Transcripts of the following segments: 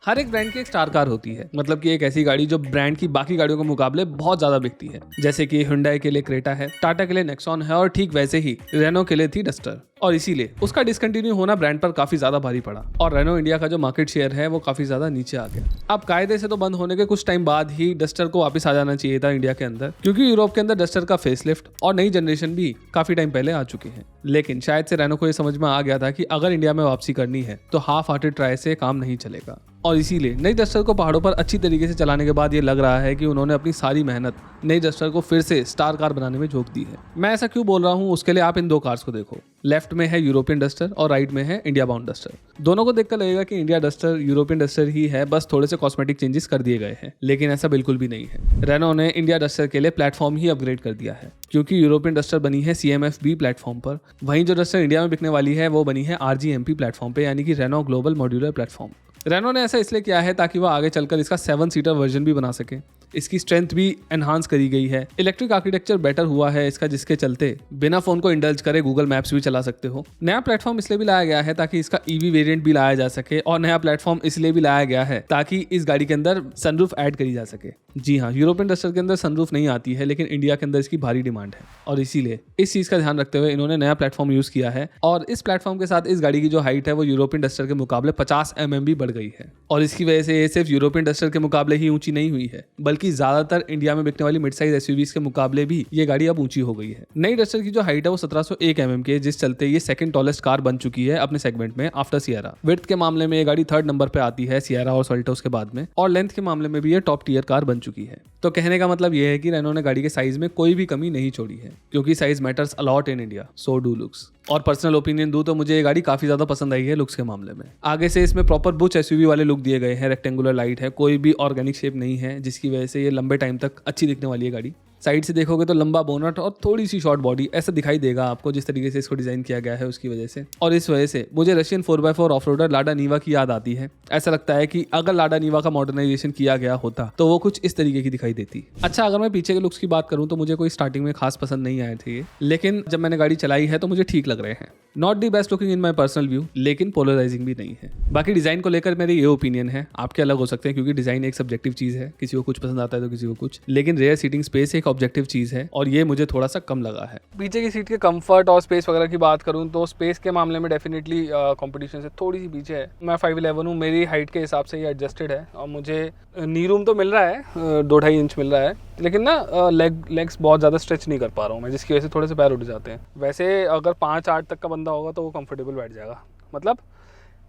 हर एक ब्रांड की एक स्टार कार होती है, मतलब कि एक ऐसी गाड़ी जो ब्रांड की बाकी गाड़ियों के मुकाबले बहुत ज्यादा बिकती है। जैसे कि हुंडई के लिए क्रेटा है, टाटा के लिए नेक्सॉन है और ठीक वैसे ही रेनो के लिए थी डस्टर। और इसीलिए उसका डिसकंटिन्यू होना ब्रांड पर काफी ज्यादा भारी पड़ा और रेनो इंडिया का जो मार्केट शेयर है वो काफी ज्यादा नीचे आ गया। अब कायदे से तो बंद होने के कुछ टाइम बाद ही डस्टर को वापस आ जाना चाहिए था इंडिया के अंदर, क्योंकि यूरोप के अंदर डस्टर का फेसलिफ्ट और नई जनरेशन भी काफी टाइम पहले आ चुकी है। लेकिन शायद से रेनो को ये समझ में आ गया था कि अगर इंडिया में वापसी करनी है तो हाफ हार्टेड ट्राई से काम नहीं चलेगा। और इसीलिए नई डस्टर को पहाड़ों पर अच्छी तरीके से चलाने के बाद ये लग रहा है कि उन्होंने अपनी सारी मेहनत नई डस्टर को फिर से स्टार कार बनाने में झोंक दी है। मैं ऐसा क्यों बोल रहा हूँ उसके लिए आप इन दो कार्स को देखो। लेफ्ट में है यूरोपियन डस्टर और राइट में है इंडिया बाउंड डस्टर। दोनों को देखकर लगेगा कि इंडिया डस्टर यूरोपियन डस्टर ही है, बस थोड़े से कॉस्मेटिक चेंजेस कर दिए गए हैं, लेकिन ऐसा बिल्कुल भी नहीं है। रेनो ने इंडिया डस्टर के लिए प्लेटफॉर्म ही अपग्रेड कर दिया है, क्योंकि यूरोपियन डस्टर बनी है CMF-B प्लेटफॉर्म पर, वहीं जो डस्टर इंडिया में बिकने वाली है वो बनी है RGMP प्लेटफॉर्म पे, यानी कि Renault global modular platform. Renault ने ऐसा इसलिए किया है ताकि वह आगे चलकर इसका 7 सीटर वर्जन भी बना सके। इसकी स्ट्रेंथ भी एनहांस करी गई है, इलेक्ट्रिक आर्किटेक्चर बेटर हुआ है इसका, जिसके चलते बिना फोन को इंडल्ज करे गूगल मैप्स भी चला सकते हो। नया प्लेटफॉर्म इसलिए भी लाया गया है ताकि इसका EV वेरिएंट भी लाया जा सके, और नया प्लेटफॉर्म इसलिए भी लाया गया है ताकि इस गाड़ी के अंदर सनरूफ ऐड करी जा सके। जी हाँ, यूरोपियन डस्टर के अंदर सनरूफ नहीं आती है, लेकिन इंडिया के अंदर इसकी भारी डिमांड है और इसीलिए इस चीज का ध्यान रखते हुए इन्होंने नया प्लेटफॉर्म यूज किया है। और इस प्लेटफॉर्म के साथ इस गाड़ी की जो हाइट है वो यूरोपियन डस्टर के मुकाबले 50 mm भी बढ़ गई है। और इसकी वजह से ये सिर्फ यूरोपियन डस्टर के मुकाबले ही ऊंची नहीं हुई है, बल्कि ज्यादातर इंडिया में बिकने वाली मिड साइज SUVs के मुकाबले भी ये गाड़ी अब ऊंची हो गई है। नई डस्टर की जो हाइट है वो 1701 mm की है, जिस चलते ये सेकंड टॉलेस्ट कार बन चुकी है अपने सेगमेंट में आफ्टर सियरा। विड्थ के मामले में ये गाड़ी 3rd नंबर पे आती है सियरा और सोल्टोस के बाद में, और लेंथ के मामले में भी ये टॉप टियर कार बन चुकी है। तो कहने का मतलब ये है कि रेनो ने गाड़ी के साइज में कोई भी कमी नहीं छोड़ी है, क्योंकि size matters a lot in India, so do looks. और पर्सनल ओपिनियन दूं तो मुझे ये गाड़ी काफी ज्यादा पसंद आई है लुक्स के मामले में। आगे से इसमें प्रॉपर बुच SUV वाले लुक दिए गए हैं, रेक्टेंगुलर लाइट है, कोई भी ऑर्गेनिक शेप नहीं है, जिसकी वजह से ये लंबे टाइम तक अच्छी दिखने वाली है गाड़ी। साइड से देखोगे तो लंबा बोनट और थोड़ी सी शॉर्ट बॉडी ऐसा दिखाई देगा आपको, जिस तरीके से इसको डिजाइन किया गया है उसकी वजह से। और इस वजह से मुझे रशियन 4x4 ऑफरोडर लाडा नीवा की याद आती है। ऐसा लगता है कि अगर लाडा नीवा का मॉडर्नाइजेशन किया गया होता तो वो कुछ इस तरीके की दिखाई देती। अच्छा, अगर मैं पीछे के लुक्स की बात करूं तो मुझे कोई स्टार्टिंग में खास पसंद नहीं आए थे, लेकिन जब मैंने गाड़ी चलाई है तो मुझे ठीक लग रहे हैं। Not the best looking in my personal view, लेकिन पोलराइजिंग भी नहीं है। बाकी डिजाइन को लेकर मेरे ये ओपिनियन है, आपके अलग हो सकते हैं, क्योंकि डिजाइन एक सब्जेक्टिव चीज है, किसी को कुछ पसंद आता है तो किसी को कुछ, लेकिन रेयर सीटिंग स्पेस एक ऑब्जेक्टिव चीज है और ये मुझे थोड़ा सा कम लगा है। पीछे की सीट के कंफर्ट और स्पेस वगैरह की बात करूं तो स्पेस के मामले में डेफिनेटली कंपटीशन से थोड़ी सी पीछे है। मैं 5'11" हूँ, मेरी हाइट के हिसाब से ये एडजस्टेड है और मुझे नी रूम तो मिल रहा है, 2-2.5 इंच मिल रहा है, लेकिन ना लेग्स बहुत ज़्यादा स्ट्रेच नहीं कर पा रहा हूँ मैं, जिसकी वजह से थोड़े से पैर उठ जाते हैं। वैसे अगर 5-8 तक का बंदा होगा तो वो कंफर्टेबल बैठ जाएगा, मतलब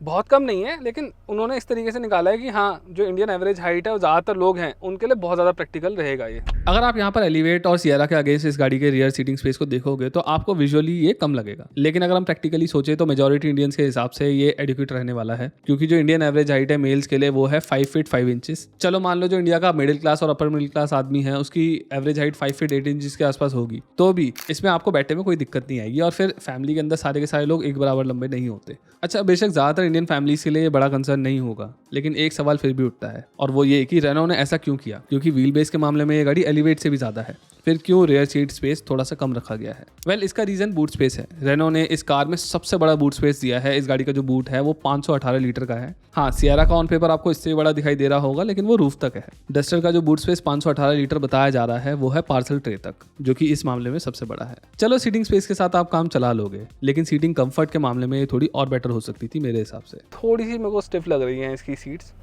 बहुत कम नहीं है, लेकिन उन्होंने इस तरीके से निकाला है कि हाँ, जो इंडियन एवरेज हाइट है और ज़्यादातर लोग हैं उनके लिए बहुत ज़्यादा प्रैक्टिकल रहेगा ये। अगर आप यहाँ पर एलिवेट और सियरा के अगेंस्ट इस गाड़ी के रियर सीटिंग स्पेस को देखोगे तो आपको विजुअली ये कम लगेगा, लेकिन अगर हम प्रैक्टिकली सोचे तो मेजॉरिटी इंडियंस के हिसाब से ये एडिक्वेट रहने वाला है, क्योंकि जो इंडियन एवरेज हाइट है मेल्स के लिए वो है 5 फीट 5 इंचेस। चलो मान लो जो इंडिया का मिडिल क्लास और अपर मिडिल क्लास आदमी है उसकी एवरेज हाइट 5 फीट 8 इंचेस के आसपास होगी, तो भी इसमें आपको बैठने में कोई दिक्कत नहीं आएगी। और फिर फैमिली के अंदर सारे के सारे लोग एक बराबर लंबे नहीं होते। अच्छा, बेशक ज़्यादातर इंडियन फैमिलीज के लिए बड़ा कंसर्न नहीं होगा, लेकिन एक सवाल फिर भी उठता है, और वो ये कि रेनो ने ऐसा क्यों किया, क्योंकि व्हील बेस के मामले में ये गाड़ी एलिवेट से भी ज्यादा है, फिर क्यों रेयर सीट स्पेस थोड़ा सा कम रखा गया है? वेल, इसका रीजन बूट स्पेस है। रेनो ने इस कार में सबसे बड़ा बूट स्पेस दिया है। इस गाड़ी का जो बूट है वो 518 लीटर का है। हाँ, सियरा का ऑन पेपर आपको इससे बड़ा दिखाई दे रहा होगा, लेकिन वो रूफ तक है। डस्टर का जो बूट स्पेस 518 लीटर बताया जा रहा है वो है पार्सल ट्रे तक, जो कि इस मामले में सबसे बड़ा है। चलो, सीटिंग स्पेस के साथ आप काम चला लोगे, लेकिन सीटिंग कंफर्ट के मामले में ये थोड़ी और बेटर हो सकती थी मेरे हिसाब से। थोड़ी सी मेरे को स्टिफ लग रही है इसकी सीट्स।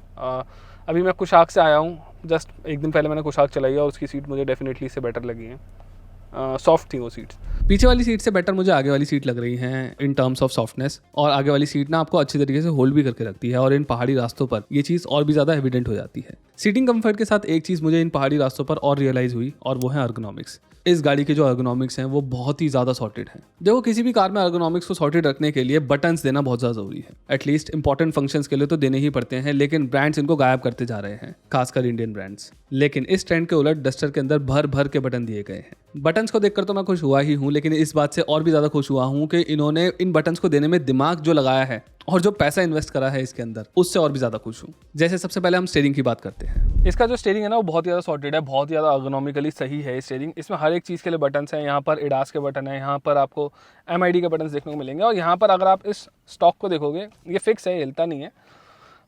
अभी मैं कुशाक से आया हूँ, जस्ट एक दिन पहले मैंने कुशाक चलाई है और उसकी सीट मुझे डेफिनेटली इससे बेटर लगी है। सॉफ्ट थी वो सीट्स। पीछे वाली सीट से बेटर मुझे आगे वाली सीट लग रही हैं इन टर्म्स ऑफ सॉफ्टनेस, और आगे वाली सीट ना आपको अच्छी तरीके से होल्ड भी करके रखती है, और इन पहाड़ी रास्तों पर ये चीज़ और भी ज़्यादा एविडेंट हो जाती है। सीटिंग कंफर्ट के साथ एक चीज़ मुझे इन पहाड़ी रास्तों पर और रियलाइज़ हुई, और वो है अर्गोनॉमिक्स। इस गाड़ी के जो अर्गोनॉमिक्स हैं वो बहुत ही ज़्यादा सॉर्टेड हैं। देखो, किसी भी कार में अर्गोनॉमिक्स को सॉर्टेड रखने के लिए बटन्स देना बहुत ज़्यादा ज़रूरी है। एटलीस्ट इंपॉर्टेंट फंक्शंस के लिए तो देने ही पड़ते हैं, लेकिन ब्रांड्स इनको गायब करते जा रहे हैं, खासकर इंडियन ब्रांड्स। लेकिन इस ट्रेंड के उलट डस्टर के अंदर भर भर के बटन दिए गए हैं। बटन्स को देखकर तो मैं खुश हुआ ही हूँ, लेकिन इस बात से और भी ज़्यादा खुश हुआ हूँ कि इन्होंने इन बटन्स को देने में दिमाग जो लगाया है और जो पैसा इन्वेस्ट करा है इसके अंदर, उससे और भी ज़्यादा खुश हूँ। जैसे सबसे पहले हम स्टीयरिंग की बात करते हैं। इसका जो स्टीयरिंग है ना वो बहुत ज़्यादा सॉर्टेड है, बहुत ज़्यादा अर्गोनॉमिकली सही है स्टीयरिंग। इसमें हर एक चीज़ के लिए बटन्स हैं। यहाँ पर एडास के बटन है, यहाँ पर आपको MID के बटन्स देखने को मिलेंगे, और यहाँ पर अगर आप इस स्टॉक को देखोगे ये फिक्स है, हिलता नहीं है।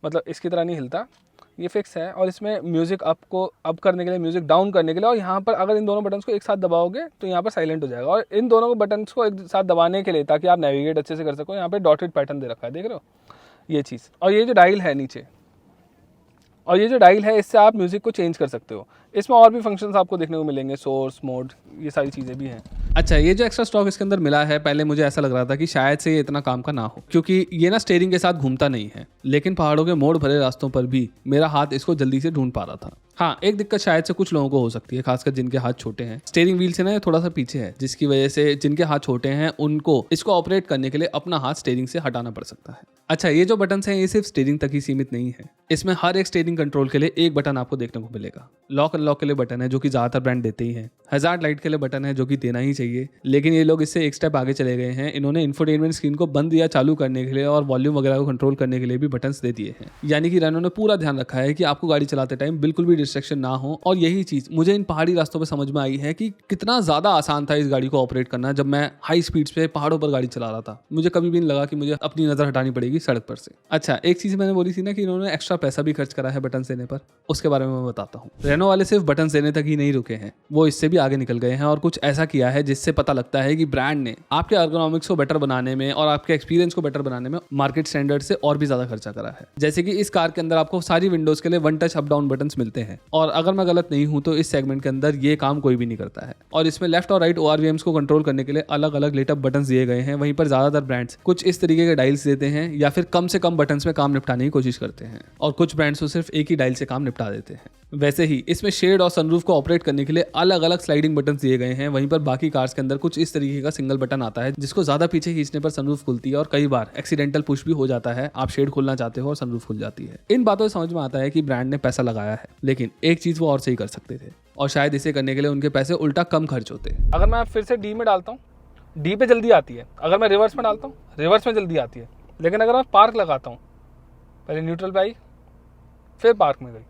मतलब इसकी तरह नहीं हिलता, ये फिक्स है। और इसमें म्यूज़िक अप को अप करने के लिए, म्यूज़िक डाउन करने के लिए, और यहाँ पर अगर इन दोनों बटन्स को एक साथ दबाओगे तो यहाँ पर साइलेंट हो जाएगा। और इन दोनों बटन्स को एक साथ दबाने के लिए, ताकि आप नेविगेट अच्छे से कर सको, यहाँ पे डॉटेड पैटर्न दे रखा है, देख रहे हो ये चीज़। और ये जो डायल है नीचे, और ये जो डायल है, इससे आप म्यूज़िक को चेंज कर सकते हो। इसमें और भी फंक्शंस आपको देखने को मिलेंगे, सोर्स मोड, ये सारी चीज़ें भी हैं। अच्छा, ये जो एक्स्ट्रा स्टॉक इसके अंदर मिला है, पहले मुझे ऐसा लग रहा था कि शायद से ये इतना काम का ना हो, क्योंकि ये ना स्टीयरिंग के साथ घूमता नहीं है। लेकिन पहाड़ों के मोड़ भरे रास्तों पर भी मेरा हाथ इसको जल्दी से ढूंढ पा रहा था। हाँ, एक दिक्कत शायद से कुछ लोगों को हो सकती है, खासकर जिनके हाथ छोटे हैं। स्टीयरिंग व्हील से ना ये थोड़ा सा पीछे है, जिसकी वजह से जिनके हाथ छोटे हैं उनको इसको ऑपरेट करने के लिए अपना हाथ स्टीयरिंग से हटाना पड़ सकता है। अच्छा, ये जो बटन हैं ये सिर्फ स्टीयरिंग तक ही सीमित नहीं है। इसमें हर एक स्टीयरिंग कंट्रोल के लिए एक बटन आपको देखने को मिलेगा। लॉक अनलॉक के लिए बटन है, जो कि ज्यादातर ब्रांड देते ही हैं। हजार्ड लाइट के लिए बटन है, जो कि देना ही चाहिए, लेकिन ये लोग इससे एक स्टेप आगे चले गए हैं। इन्होंने इंफोटेनमेंट स्क्रीन को बंद या चालू करने के लिए और वॉल्यूम वगैरह को कंट्रोल करने के लिए भी बटन्स दे दिए हैं। यानी कि रेनो ने पूरा ध्यान रखा है कि आपको गाड़ी चलाते टाइम बिल्कुल भी डिस्ट्रैक्शन ना हो। और यही चीज मुझे इन पहाड़ी रास्तों पर समझ में आई है कि कितना ज्यादा आसान था इस गाड़ी को ऑपरेट करना। जब मैं हाई स्पीड्स पे पहाड़ों पर गाड़ी चला रहा था, मुझे कभी भी नहीं लगा कि मुझे अपनी नजर हटानी पड़ेगी सड़क पर से। अच्छा, एक चीज मैंने बोली थी ना कि इन्होंने एक्स्ट्रा पैसा भी खर्च करा है बटन देने पर, उसके बारे में मैं बताता हूँ। रेनो वाले सिर्फ बटन देने तक ही नहीं रुके हैं, वो इससे भी आगे निकल गए हैं और कुछ ऐसा किया है जिससे पता लगता है कि ब्रांड ने आपके एर्गोनॉमिक्स को बेटर बनाने में और आपके एक्सपीरियंस को बेटर बनाने में मार्केट स्टैंडर्ड से और भी ज्यादा खर्चा करा है। जैसे कि इस कार के अंदर आपको सारी विंडोज के लिए one touch up down buttons मिलते हैं, और अगर मैं गलत नहीं हूं तो इस सेगमेंट के अंदर ये काम कोई भी नहीं करता है। और इसमें लेफ्ट और राइट ORVMs को कंट्रोल करने के लिए अलग अलग लेट अप बटन्स दिए गए हैं। वहीं पर ज्यादातर ब्रांड्स कुछ इस तरीके के डायल्स देते हैं, या फिर कम से कम बटन्स में काम निपटाने की कोशिश करते हैं, और कुछ ब्रांड्स तो सिर्फ एक ही डायल से काम निपटा देते हैं। वैसे ही इसमें शेड और सनरूफ को ऑपरेट करने के लिए अलग अलग स्लाइडिंग बटन दिए गए हैं। वहीं पर बाकी कार्स के अंदर कुछ इस तरीके का सिंगल बटन आता है, जिसको ज्यादा पीछे खींचने पर सनरूफ खुलती है, और कई बार एक्सीडेंटल पुश भी हो जाता है। आप शेड खोलना चाहते हो और सनरूफ खुल जाती है। इन बातों से समझ में आता है कि ब्रांड ने पैसा लगाया है, लेकिन एक चीज वो और सही कर सकते थे, और शायद इसे करने के लिए उनके पैसे उल्टा कम खर्च होते। अगर मैं फिर से डी में डालता हूँ, डी पे जल्दी आती है। अगर मैं रिवर्स में डालता हूँ, रिवर्स में जल्दी आती है। लेकिन अगर मैं पार्क लगाता हूँ, पहले न्यूट्रल पे आई, फिर पार्क में गई,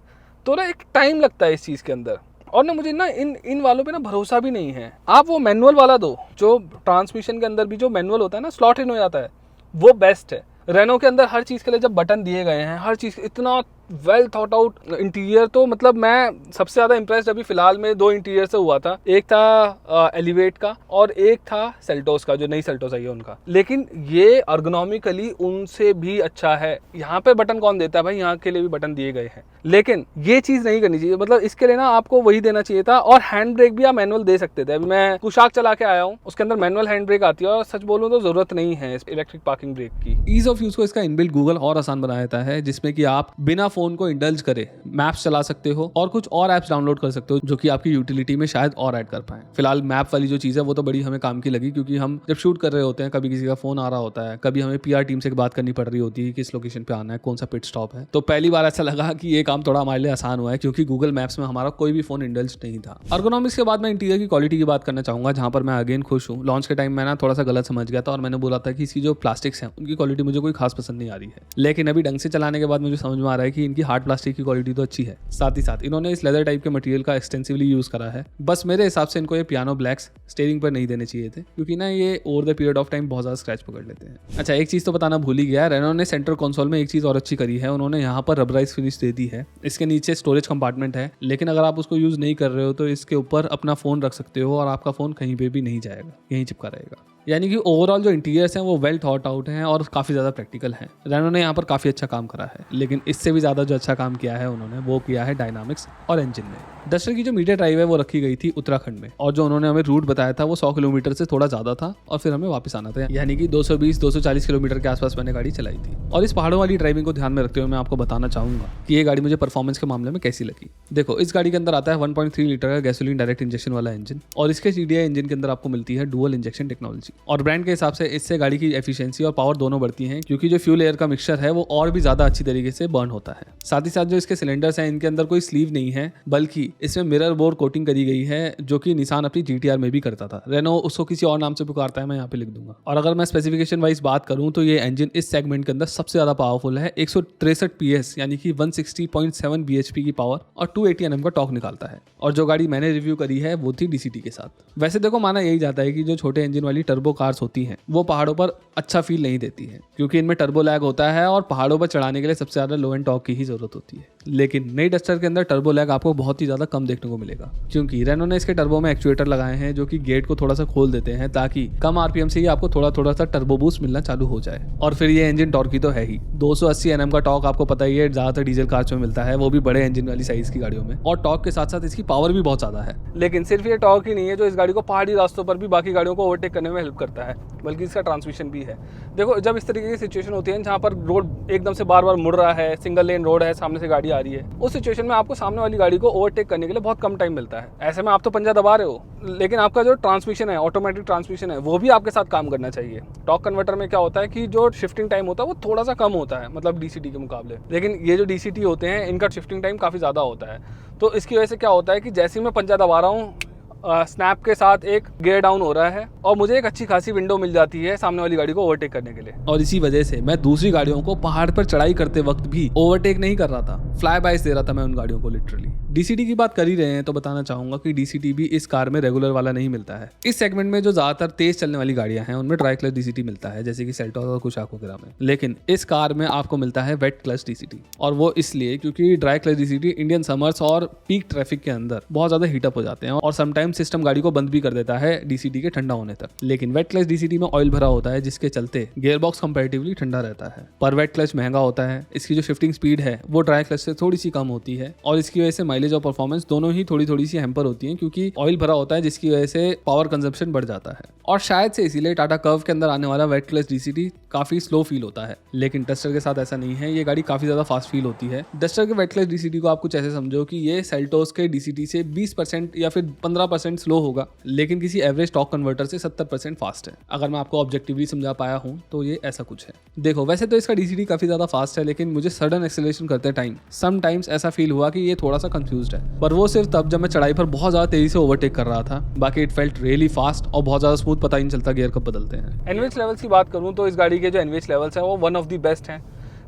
तो ना एक टाइम लगता है इस चीज़ के अंदर। और ना मुझे ना इन वालों पे ना भरोसा भी नहीं है। आप वो मैनुअल वाला दो, जो ट्रांसमिशन के अंदर भी जो मैनुअल होता है ना, स्लॉट इन हो जाता है, वो बेस्ट है। रेनो के अंदर हर चीज़ के लिए जब बटन दिए गए हैं, हर चीज़ इतना वेल थॉट आउट इंटीरियर, तो मतलब मैं सबसे ज़्यादा इंप्रेस्ड अभी फिलहाल में दो इंटीरियर से हुआ था। एक था एलिवेट का और एक था सेल्टोस का, जो नई सेल्टोस आई है उनका। लेकिन ये अर्गोनॉमिकली उनसे भी अच्छा है। यहाँ पे बटन कौन देता है भाई, यहाँ के लिए भी बटन दिए गए हैं, लेकिन ये चीज़ नहीं करनी चाहिए। मतलब इसके लिए ना आपको वही देना चाहिए था। और हैंड ब्रेक भी आप मैनुअल दे सकते थे। अभी मैं कुशाक चला के आया हूँ, उसके अंदर मैनुअल हैंड ब्रेक आती है, और सच बोलूँ तो जरूरत नहीं है इलेक्ट्रिक पार्किंग ब्रेक की। ईज ऑफ यूज को इसका इनबिल्ट गूगल और आसान बना देता है, जिसमें कि आप बिना फोन को इंडल्ज करे मैप्स चला सकते हो और कुछ और ऐप्स डाउनलोड कर सकते हो, जो कि आपकी यूटिलिटी में शायद और ऐड कर पाए। फिलहाल मैप वाली जो चीज़ है वो तो बड़ी हमें काम की लगी, क्योंकि हम जब शूट कर रहे होते हैं, कभी किसी का फोन आ रहा होता है, कभी हमें PR टीम से बात करनी पड़ रही होती है किस लोकेशन पे आना है, कौन सा पिट स्टॉप है। तो पहली बार ऐसा लगा कि ये काम थोड़ा हमारे लिए आसान हुआ है, क्योंकि गूगल मैप्स में हमारा कोई भी फोन इंडल्ज नहीं था। अर्गोनॉमिक्स के बाद मैं इंटीरियर की क्वालिटी की बात करना चाहूंगा, जहां पर मैं अगेन खुश हूँ। लॉन्च के टाइम मैं ना थोड़ा सा गलत समझ गया था, और मैंने बोला था कि इसकी जो प्लास्टिक्स हैं उनकी क्वालिटी मुझे कोई खास पसंद नहीं आ रही है। लेकिन अभी ढंग से चलाने के बाद मुझे समझ में आ रहा है कि इनकी हार्ड प्लास्टिक की क्वालिटी तो अच्छी है। साथ ही साथ इन्होंने इस लेदर टाइप के मटेरियल का एक्सटेंसिवली यूज करा है। बस मेरे हिसाब से इनको ये पियानो ब्लैक्स स्टीयरिंग पर नहीं देने चाहिए थे, क्योंकि ना ये over the period of time बहुत ज्यादा स्क्रैच पकड़ लेते हैं। अच्छा, एक चीज तो बताना भूल ही गया, रेनो ने सेंटर कंसोल में एक चीज और अच्छी करी है। उन्होंने यहाँ पर रबराइज फिनिश दे दी है। इसके नीचे स्टोरेज कंपार्टमेंट है, लेकिन अगर आप उसको यूज नहीं कर रहे हो तो इसके ऊपर अपना फोन रख सकते हो, और आपका फोन कहीं पे भी नहीं जाएगा, यहीं चिपका रहेगा। यानी कि ओवरऑल जो इंटीरियर्स हैं वो वेल थॉट आउट हैं और काफ़ी ज़्यादा प्रैक्टिकल हैं। रेनो ने यहाँ पर काफ़ी अच्छा काम करा है, लेकिन इससे भी ज़्यादा जो अच्छा काम किया है उन्होंने, वो किया है डायनामिक्स और इंजन में। डस्टर की जो मीडिया ड्राइव है वो रखी गई थी उत्तराखंड में, और जो उन्होंने हमें रूट बताया था वो 100 किलोमीटर से थोड़ा ज़्यादा था, और फिर हमें वापस आना था। यानी कि 220-240 किलोमीटर के आसपास मैंने गाड़ी चलाई थी। और इस पहाड़ों वाली ड्राइविंग को ध्यान में रखते हुए मैं आपको बताना चाहूँगा कि ये गाड़ी मुझे परफॉर्मेंस के मामले में कैसी लगी। देखो, इस गाड़ी के अंदर आता है 1.3 लीटर का गैसोलीन डायरेक्ट इंजेक्शन वाला इंजन, और इसके CDI इंजन के अंदर आपको मिलती है डुअल इंजेक्शन टेक्नोलॉजी। और ब्रांड के हिसाब से इससे गाड़ी की एफिशिएंसी और पावर दोनों बढ़ती हैं, क्योंकि जो फ्यूल एयर का मिक्सचर है वो और भी ज्यादा अच्छी तरीके से बर्न होता है। साथ ही साथ जो इसके सिलेंडर्स हैं, इनके अंदर कोई स्लीव नहीं है, बल्कि इसमें मिरर बोर कोटिंग करी गई है, जो कि निसान अपनी GTR में भी करता था। रेनो उसको किसी और नाम से पुकारता है, मैं यहाँ पे लिख दूंगा। और अगर मैं स्पेसिफिकेशन वाइज बात करूं तो ये इंजन इस सेगमेंट के अंदर सबसे ज्यादा पावरफुल है। 163 PS यानी कि 160.7 bhp की पावर और 280 Nm का टॉर्क निकालता है। और जो गाड़ी मैंने रिव्यू करी है वो थी DCT के साथ। वैसे देखो, माना यही जाता है कि जो छोटे इंजन वाली टर्बो टर्बो कार्स होती हैं वो पहाड़ों पर अच्छा फील नहीं देती है, क्योंकि इनमें टर्बो लैग होता है और पहाड़ों पर चढ़ाने के लिए सबसे ज़्यादा लो एंड टॉर्क की ही जरूरत होती है। लेकिन नई डस्टर के अंदर टर्बो लैग आपको बहुत ही ज़्यादा कम देखने को मिलेगा, क्योंकि रेनो ने इसके टर्बो में एक्चुएटर लगाए हैं जो कि गेट को थोड़ा सा खोल देते हैं ताकि कम आरपीएम से ही आपको थोड़ा थोड़ा सा टर्बो बूस्ट मिलना चालू हो जाए। और फिर ये इंजन टॉर्की तो है ही, 280 Nm का टॉर्क आपको पता ही है ज़्यादातर डीजल कार्स में मिलता है, वो भी बड़े इंजन वाली साइज की गाड़ियों में। और टॉर्क के साथ साथ इसकी पावर भी बहुत ज़्यादा है। लेकिन सिर्फ ये टॉर्क ही नहीं है जो इस गाड़ी को पहाड़ी रास्तों पर भी बाकी गाड़ियों को ओवरटेक करने में हेल्प करता है, बल्कि इसका ट्रांसमिशन भी है। देखो, जब इस तरीके की सिचुएशन होती है जहाँ पर रोड एकदम से बार बार मुड़ रहा है, सिंगल लेन रोड है, सामने से गाड़ी आ रही है, उस सिचुएशन में आपको सामने वाली गाड़ी को ओवरटेक करने के लिए बहुत कम टाइम मिलता है। ऐसे में आप तो पंजा दबा रहे हो, लेकिन आपका जो ट्रांसमिशन है, ऑटोमेटिक ट्रांसमिशन है, वो भी आपके साथ काम करना चाहिए। टॉर्क कन्वर्टर में क्या होता है कि जो शिफ्टिंग टाइम होता है वो थोड़ा सा कम होता है, मतलब डीसीटी के मुकाबले। लेकिन ये जो डीसीटी होते हैं इनका शिफ्टिंग टाइम काफ़ी ज़्यादा होता है। तो इसकी वजह से क्या होता है कि जैसे ही मैं पंजा दबा रहा हूँ, स्नैप के साथ एक गियर डाउन हो रहा है और मुझे एक अच्छी खासी विंडो मिल जाती है सामने वाली गाड़ी को ओवरटेक करने के लिए। और इसी वजह से मैं दूसरी गाड़ियों को पहाड़ पर चढ़ाई करते वक्त भी ओवरटेक नहीं कर रहा था, फ्लाई बाइस दे रहा था मैं उन गाड़ियों को लिटरली। डीसीटी की बात कर ही रहे हैं तो बताना चाहूंगा कि डीसीटी भी इस कार में रेगुलर वाला नहीं मिलता है। इस सेगमेंट में जो ज्यादातर तेज चलने वाली गाड़ियां हैं उनमें ड्राई क्लच डीसीटी मिलता है, जैसे कि सेल्टॉस और कुशाक वगैरह में। लेकिन इस कार में आपको मिलता है वेट क्लच डीसीटी, और वो इसलिए क्योंकि dry clutch DCT Indian summers और पीक ट्रैफिक के अंदर बहुत ज्यादा हीटअप हो जाते हैं और समटाइम सिस्टम गाड़ी को भी कर देता है डीसीटी के ठंडा होने तक। लेकिन वेट क्लच डीसीटी में ऑयल भरा होता है जिसके चलते गियर बॉक्स कंपैरेटिवली ठंडा रहता है। पर वेट क्लच महंगा होता है, इसकी जो शिफ्टिंग स्पीड है वो ड्राई क्लच से थोड़ी सी कम होती है और इसकी वजह से माइलेज और परफॉर्मेंस दोनों ही थोड़ी थोड़ी सी हैम्पर होती है, क्योंकि ऑयल भरा होता है जिसकी वजह से पावर कंजप्शन बढ़ जाता है। और शायद से इसीलिए टाटा कर्व के अंदर आने वाला वेट क्लच डीसीटी काफी स्लो फील होता है। लेकिन डस्टर के साथ ऐसा नहीं है, ये गाड़ी काफी ज्यादा फास्ट फील होती है। डस्टर के वेट क्लच डीसीटी को आप कुछ ऐसे समझो कि ये सेल्टोस के डीसीटी से 20% या फिर 15% स्लो होगा, लेकिन किसी एवरेज टॉर्क कन्वर्टर से 70% फास्ट है। अगर मैं आपको ऑब्जेक्टिवली समझा पाया हूं तो ये ऐसा कुछ है। देखो, वैसे तो इसका डीसीटी काफी ज्यादा फास्ट है, लेकिन मुझे सडन एक्सेलरेशन करते टाइम समटाइम्स ऐसा फील हुआ कि ये थोड़ा सा कंफ्यूज्ड है। पर वो सिर्फ तब जब मैं चढ़ाई पर बहुत ज्यादा तेजी से ओवरटेक कर रहा था। बाकी इट फेल्ट रियली फास्ट और बहुत ज्यादा स्मूथ, पता ही नहीं चलता गियर कब बदलते हैं। एनवीएच लेवल्स की बात करूं तो इस गाड़ी के जो एनवीएच लेवल्स हैं वो वन ऑफ द बेस्ट हैं।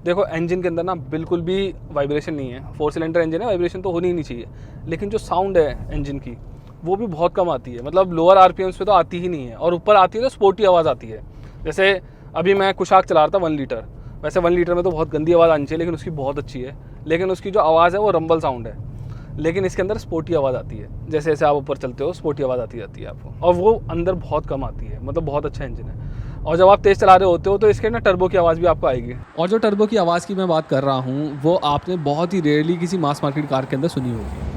देखो, इंजन के अंदर ना बिल्कुल भी वाइब्रेशन नहीं है। 4 सिलेंडर इंजन है, वाइब्रेशन तो होनी ही नहीं चाहिए, लेकिन जो साउंड है इंजन की वो भी बहुत कम आती है। मतलब लोअर आरपीएम्स पे तो आती ही नहीं है, और ऊपर आती है तो स्पोर्टी आवाज़ आती है। जैसे अभी मैं कुशाक चला रहा था 1 लीटर, वैसे 1 लीटर में तो बहुत गंदी आवाज़ आनी चाहिए, लेकिन उसकी बहुत अच्छी है। लेकिन उसकी जो आवाज़ है वो रंबल साउंड है, लेकिन इसके अंदर स्पोर्टी आवाज़ आती है। जैसे जैसे आप ऊपर चलते हो स्पोर्टी आवाज़ आती जाती है आपको, और वो अंदर बहुत कम आती है। मतलब बहुत अच्छा इंजन है। और जब आप तेज़ चला रहे होते हो तो इसके ना टर्बो की आवाज़ भी आपको आएगी। और जो टर्बो की आवाज़ की मैं बात कर रहा हूँ वो आपने बहुत ही रेयरली किसी मास मार्केट कार के अंदर सुनी होगी।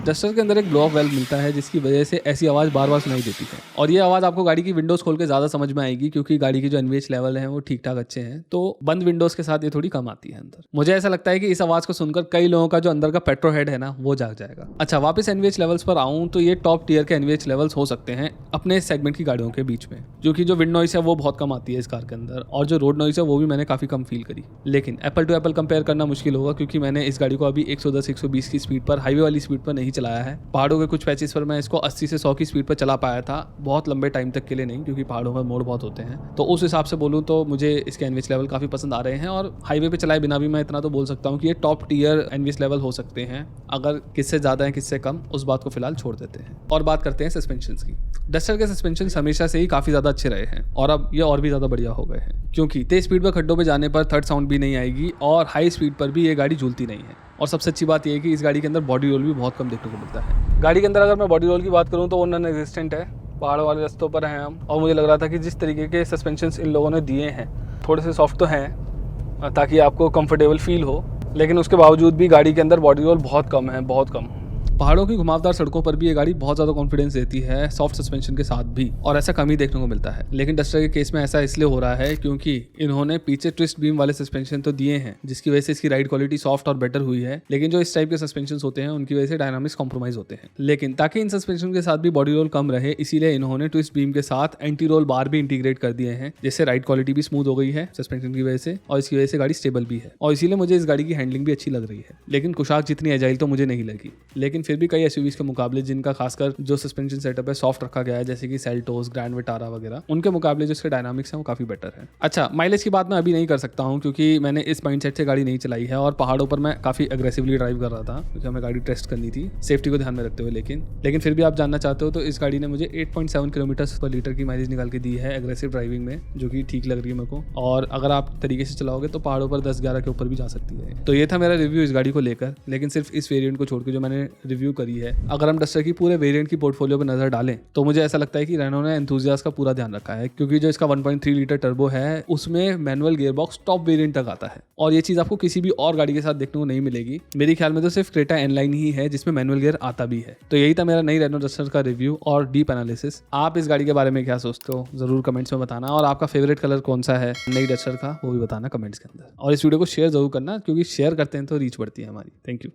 डस्टर के अंदर एक ब्लो ऑफ वेल्व मिलता है जिसकी वजह से ऐसी आवाज़ बार बार सुनाई देती है, और ये आवाज़ आपको गाड़ी की विंडोज़ खोल के ज़्यादा समझ में आएगी, क्योंकि गाड़ी के जो एनवीएच लेवल हैं वो ठीक ठाक अच्छे हैं, तो बंद विंडोज़ के साथ ये थोड़ी कम आती है अंदर। मुझे ऐसा लगता है कि इस आवाज़ को सुनकर कई लोगों का जो अंदर का पेट्रो हेड है ना वो जाग जाएगा। अच्छा, वापस एनवीएच लेवल्स पर आऊँ तो ये टॉप टीयर के एनवीएच लेवल्स हो सकते हैं अपने सेगमेंट की गाड़ियों के बीच में, क्योंकि जो विंड नॉइस है वो बहुत कम आती है इस कार के अंदर, और जो रोड नॉइस है वो भी मैंने काफ़ी कम फील करी। लेकिन एप्पल टू एप्पल कंपेयर करना मुश्किल होगा, क्योंकि मैंने इस गाड़ी को अभी 110-120 की स्पीड पर, हाईवे वाली स्पीड पर नहीं चलाया है। पहाड़ों के कुछ पैचेस पर मैं इसको 80 से 100 की स्पीड पर चला पाया था, बहुत लंबे टाइम तक के लिए नहीं, क्योंकि पहाड़ों में मोड़ बहुत होते हैं। तो उस हिसाब से बोलूँ तो मुझे इसके एनवीएच लेवल काफ़ी पसंद आ रहे हैं, और हाईवे पे चलाए बिना भी मैं इतना तो बोल सकता हूँ कि ये टॉप टीयर एनवीएच लेवल हो सकते हैं। अगर किससे ज़्यादा है किससे कम, उस बात को फिलहाल छोड़ देते हैं और बात करते हैं सस्पेंशन की। डस्टर के सस्पेंशन हमेशा से ही काफ़ी ज़्यादा अच्छे रहे हैं, और अब ये और भी ज़्यादा बढ़िया हो गए हैं, क्योंकि तेज स्पीड पर खड्डों पर जाने पर थर्ड साउंड भी नहीं आएगी, और हाई स्पीड पर भी ये गाड़ी झूलती नहीं है। और सबसे अच्छी बात यह है कि इस गाड़ी के अंदर बॉडी रोल भी बहुत कम देखने को मिलता है। गाड़ी के अंदर अगर मैं बॉडी रोल की बात करूं तो वो नॉन एग्जिस्टेंट है। पहाड़ वाले रास्तों पर हैं हम, और मुझे लग रहा था कि जिस तरीके के सस्पेंशंस इन लोगों ने दिए हैं थोड़े से सॉफ्ट तो हैं ताकि आपको कंफर्टेबल फील हो, लेकिन उसके बावजूद भी गाड़ी के अंदर बॉडी रोल बहुत कम है, बहुत कम। पहाड़ों की घुमावदार सड़कों पर भी ये गाड़ी बहुत ज़्यादा कॉन्फिडेंस देती है सॉफ्ट सस्पेंशन के साथ भी, और ऐसा कम ही देखने को मिलता है। लेकिन डस्टर के केस में ऐसा इसलिए हो रहा है क्योंकि इन्होंने पीछे ट्विस्ट बीम वाले सस्पेंशन तो दिए हैं, जिसकी वजह से इसकी राइड क्वालिटी सॉफ्ट और बेटर हुई है। लेकिन जो इस टाइप के सस्पेंशन होते हैं उनकी वजह से डायनामिक्स कॉम्प्रोमाइज होते हैं। लेकिन ताकि इन सस्पेंशन के साथ भी बॉडी रोल कम रहे, इसीलिए इन्होंने ट्विस्ट बीम के साथ एंटी रोल बार भी इंटीग्रेट कर दिए हैं, जिससे राइड क्वालिटी भी स्मूथ हो गई है सस्पेंशन की वजह से, और इसकी वजह से गाड़ी स्टेबल भी है। और इसीलिए मुझे इस गाड़ी की हैंडलिंग भी अच्छी लग रही है। लेकिन कुशाक जितनी एजाइल तो मुझे नहीं लगी, लेकिन फिर भी कई एसयूवीज के मुकाबले जिनका खासकर जो सस्पेंशन सेटअप है सॉफ्ट रखा गया है, जैसे कि सेल्टोस, ग्रैंड विटारा वगैरह, उनके मुकाबले जो इसके डायनामिक्स हैं वो काफी बेटर है। अच्छा, माइलेज की बात मैं अभी नहीं कर सकता हूँ क्योंकि मैंने इस माइंडसेट से गाड़ी नहीं चलाई है और पहाड़ों पर मैं काफी अग्रेसिवली ड्राइव कर रहा था क्योंकि हमें गाड़ी टेस्ट करनी थी सेफ्टी को ध्यान में रखते हुए। लेकिन फिर भी आप जानना चाहते हो तो इस गाड़ी ने मुझे 8.7 किलोमीटर पर लीटर की माइलेज निकाल के दी है एग्रेसिव ड्राइविंग में, जो कि ठीक लग रही है मेरे को। और अगर आप तरीके से चलाओगे तो पहाड़ों पर 10-11 के ऊपर भी जा सकती है। तो ये था मेरा रिव्यू इस गाड़ी को लेकर। लेकिन सिर्फ इस वेरिएंट को छोड़ के जो मैंने रिव्यू करी है, अगर हम डस्टर की पूरे वेरिएंट की पोर्टफोलियो पर नजर डालें तो मुझे ऐसा लगता है कि रेनो ने एंथुसियास्ट का पूरा ध्यान रखा है, क्योंकि जो इसका 1.3 लीटर टर्बो है उसमें मैनुअल गियरबॉक्स टॉप वेरिएंट तक आता है और ये चीज आपको किसी भी और गाड़ी के साथ देखने को नहीं मिलेगी। मेरे ख्याल में तो सिर्फ क्रेटा एनलाइन ही है जिसमें मैनुअल गियर आता भी है। तो यही था मेरा नई रेनो डस्टर का रिव्यू और डीप एनालिसिस। आप इस गाड़ी के बारे में क्या सोचते हो जरूर कमेंट्स में बताना, और आपका फेवरेट कलर कौन सा है नई डस्टर का वो भी बताना कमेंट्स के अंदर। और इस वीडियो को शेयर जरूर करना क्योंकि शेयर करते हैं तो रीच बढ़ती है हमारी। Thank you.